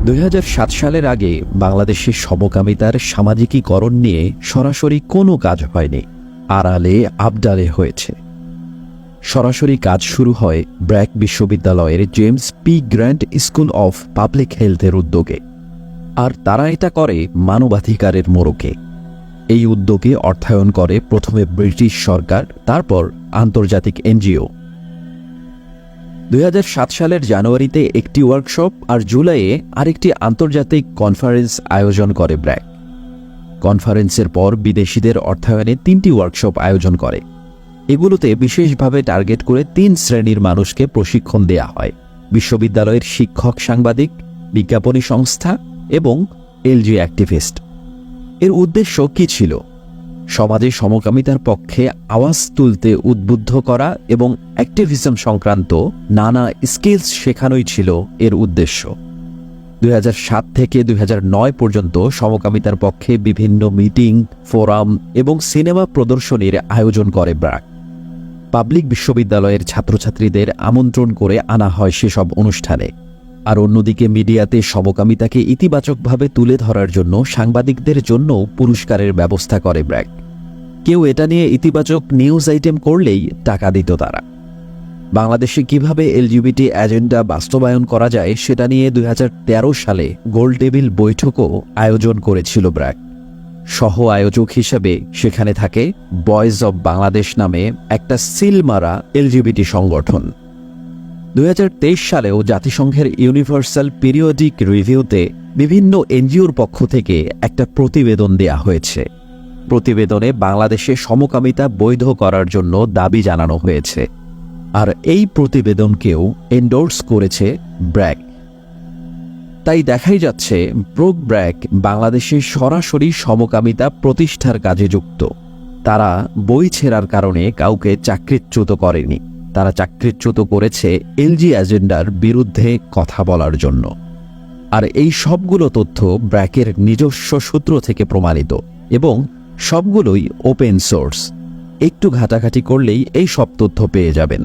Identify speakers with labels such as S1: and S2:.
S1: 2007 সালের আগে বাংলাদেশের সমকামিতার সামাজিকীকরণ নিয়ে সরাসরি কোনো কাজ হয়নি, আড়ালে আবডালে হয়েছে। সরাসরি কাজ শুরু হয় ব্র্যাক বিশ্ববিদ্যালয়ের James P grant school of public হেলথের উদ্যোগে, আর তারা এটা করে মানবাধিকারের মোড়কে। এই উদ্যোগে অর্থায়ন করে প্রথমে ব্রিটিশ সরকার, তারপর আন্তর্জাতিক এনজিও। 2007 সালের জানুয়ারিতে একটি ওয়ার্কশপ আর জুলাইয়ে আরেকটি আন্তর্জাতিক কনফারেন্স আয়োজন করে ব্র্যাক। কনফারেন্সের পর বিদেশিদের অর্থায়নে 3টি ওয়ার্কশপ আয়োজন করে। এগুলোতে বিশেষভাবে টার্গেট করে 3 শ্রেণীর মানুষকে প্রশিক্ষণ দেয়া হয়: বিশ্ববিদ্যালয়ের শিক্ষক, সাংবাদিক, বিজ্ঞাপনী সংস্থা এবং এলজি অ্যাক্টিভিস্ট। এর উদ্দেশ্য কী ছিল? সমাজে সমকামিতার পক্ষে আওয়াজ তুলতে উদ্বুদ্ধ করা এবং অ্যাক্টিভিজম সংক্রান্ত নানা স্কিলস শেখানোই ছিল এর উদ্দেশ্য। 2007 থেকে 2009 পর্যন্ত সমকামিতার পক্ষে বিভিন্ন মিটিং, ফোরাম এবং সিনেমা প্রদর্শনীর আয়োজন করে ব্র্যাক। পাবলিক বিশ্ববিদ্যালয়ের ছাত্রছাত্রীদের আমন্ত্রণ করে আনা হয় সেসব অনুষ্ঠানে। আর অন্যদিকে মিডিয়াতে সমকামিতাকে ইতিবাচকভাবে তুলে ধরার জন্য সাংবাদিকদের জন্য পুরস্কারের ব্যবস্থা করে ব্র্যাক। কেউ এটা নিয়ে ইতিবাচক নিউজ আইটেম করলেই টাকা দিত তারা। বাংলাদেশে কিভাবে এলজিবিটি এজেন্ডা বাস্তবায়ন করা যায় সেটা নিয়ে 2013 সালে গোল টেবিল বৈঠকও আয়োজন করেছিল ব্র্যাক। সহ আয়োজক হিসেবে সেখানে থাকে বয়েজ অব বাংলাদেশ নামে একটা সিলমারা এলজিবিটি সংগঠন। 2023 সালেও জাতিসংঘের ইউনিভার্সাল পিরিয়ডিক রিভিউতে বিভিন্ন এনজিওর পক্ষ থেকে একটা প্রতিবেদন দেয়া হয়েছে। প্রতিবেদনে বাংলাদেশে সমকামিতা বৈধ করার জন্য দাবি জানানো হয়েছে, আর এই প্রতিবেদনকেও এন্ডোর্স করেছে ব্র্যাক। তাই দেখাই যাচ্ছে প্রো ব্র্যাক বাংলাদেশে সরাসরি সমকামিতা প্রতিষ্ঠার কাজে যুক্ত। তারা বই ছেঁড়ার কারণে কাউকে চাকরিচ্যুত করেনি, তারা চাকরিচ্যুত করেছে এলজি এজেন্ডার বিরুদ্ধে কথা বলার জন্য। আর এই সবগুলো তথ্য ব্র্যাকের নিজস্ব সূত্র থেকে প্রমাণিত এবং সবগুলোই ওপেন সোর্স। একটু ঘাটাঘাটি করলেই এই সব তথ্য পেয়ে যাবেন।